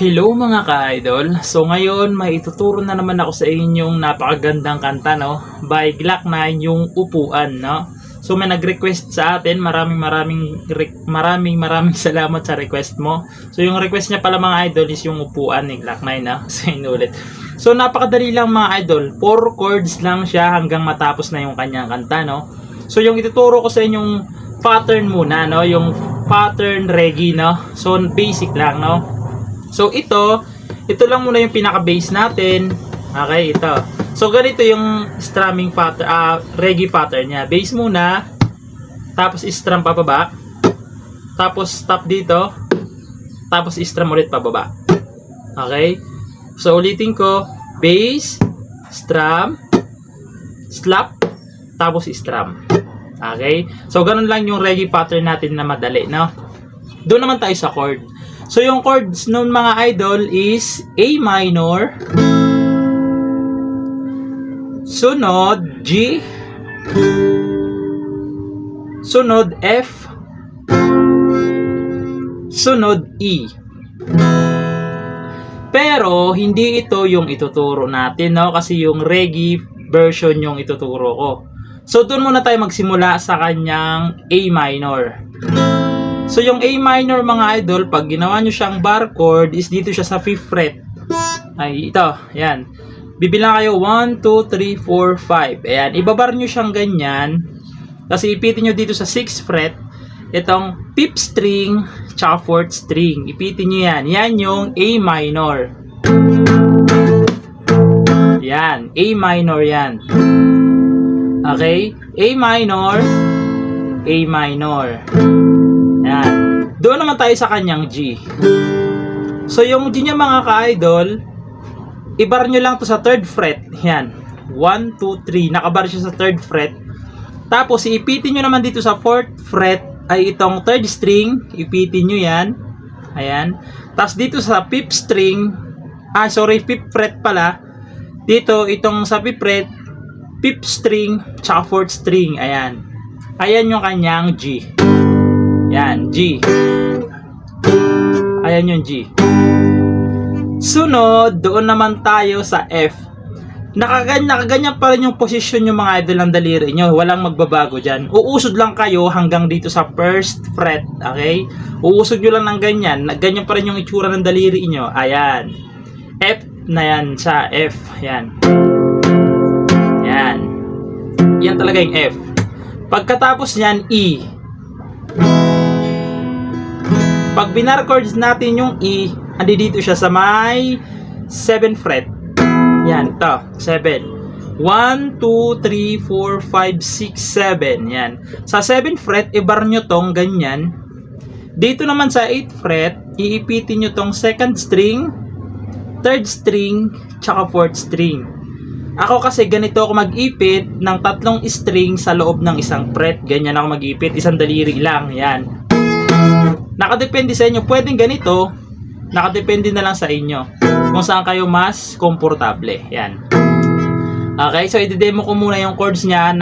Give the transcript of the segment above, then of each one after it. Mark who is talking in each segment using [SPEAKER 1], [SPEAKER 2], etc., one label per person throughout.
[SPEAKER 1] Hello mga ka-idol. So ngayon may ituturo na naman ako sa inyong napakagandang kanta, no, by Glock9, yung Upuan, no. So may nag-request sa atin, maraming salamat sa request mo. So yung request niya pala mga idol is yung Upuan ni Glock9, no. So inulit. So napakadali lang mga idol, 4 chords lang siya hanggang matapos na yung kanyang kanta, no. So yung ituturo ko sa inyong pattern muna, no, yung pattern reggae, no. So basic lang, no. So ito lang muna yung pinaka-base natin. Okay, ito. So ganito yung strumming pattern, reggae pattern niya. Base muna, tapos strum pababa, tapos stop dito, tapos strum ulit pababa. Okay? So ulitin ko, base, strum, slap, tapos strum. Okay? So ganun lang yung reggae pattern natin na madali, no? Doon naman tayo sa chord. So yung chords nun mga idol is A minor, sunod G, sunod F, sunod E. Pero hindi ito yung ituturo natin, no, kasi yung reggae version yung ituturo ko. So doon muna tayo magsimula sa kanyang A minor. So yung A minor mga idol, pag ginawa nyo siyang bar chord, is dito siya sa 5th fret. Ay, ito, ayan. Bibilang kayo 1, 2, 3, 4, 5. Ayan, ibabar nyo siyang ganyan. Kasi ipitin nyo dito sa 6th fret, itong 5th string, tsaka 4th string. Ipitin nyo yan. Yan yung A minor. Yan, A minor yan. Okay? A minor, A minor. Yan. Doon naman tayo sa kanyang G. So yung G niya mga ka-idol, ibar nyo lang to sa 3rd fret. Yan. 1, 2, 3. Nakabar siya sa 3rd fret. Tapos iipitin nyo naman dito sa 4th fret ay itong 3rd string. Ipitin nyo yan. Ayan. Tapos dito sa 5th string, 5th fret pala. Dito itong sa 5th fret, 5th string, tsaka 4th string. Ayan. Ayan yung kanyang G. Yan, G. Ayan yung G. Sunod, doon naman tayo sa F. Nakaganyan pa rin yung posisyon yung mga idol ng daliri nyo. Walang magbabago dyan. Uusod lang kayo hanggang dito sa 1st fret. Okay? Uusod nyo lang ng ganyan. Ganyan pa rin yung itsura ng daliri nyo. Ayan. F na yan sa F. Yan. Yan. Yan talaga yung F. Pagkatapos nyan, E. Pag binar chords natin yung E, andi dito siya sa may 7th fret. Yan, ito, 7. 1, 2, 3, 4, 5, 6, 7. Yan. Sa 7th fret, ibar nyo tong ganyan. Dito naman sa 8th fret, iipitin nyo tong 2nd string, 3rd string, tsaka 4th string. Ako kasi ganito ako mag-ipit ng 3 string sa loob ng isang fret. Ganyan ako mag-ipit, isang daliri lang. Yan. Nakadepende sa inyo. Pwedeng ganito. Nakadepende na lang sa inyo. Kung saan kayo mas komportable. Yan. Okay, so i-demo ko muna yung chords niya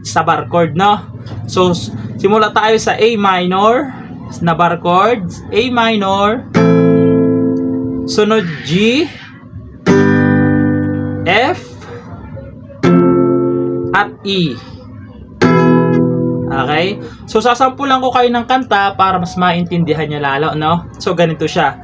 [SPEAKER 1] sa bar chord, no? So, simula tayo sa A minor na bar chords. A minor. Sunod G. F. At E. Okay? So, sasampulan ko kayo ng kanta para mas maintindihan nyo lalo, no? So, ganito siya.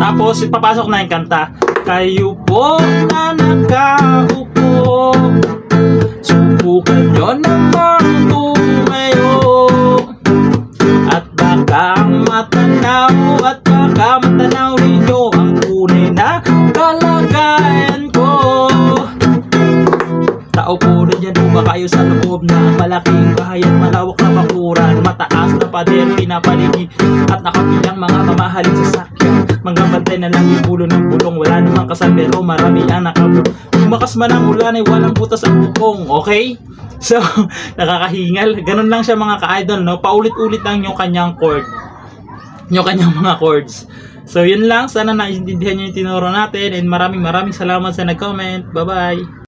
[SPEAKER 1] Tapos, ipapasok na yung kanta. Kayo po na nakaupo, subukan nyo namang tumayo, at baka matanaw ninyo ang tunay na kalagayan ko. Tao po rin dyan po ba kayo sa loob na malaking bahayan, malawak na bakuran, mataas na pader, pinapaligi, at nakapilang mga mamahalin sa sakyan, mga bantay bantay na lang yung ulo ng bulong. Wala namang kasabero, marami ang nakabulong. Lumakas man ang ulan ay walang butas ang bukong. Okay? So, nakakahingal. Ganun lang siya mga ka-idol, no? Paulit-ulit lang yung kanyang chord. Yung kanyang mga chords. So, yun lang. Sana naiintindihan nyo yung tinuro natin. And maraming salamat sa nag-comment. Bye-bye!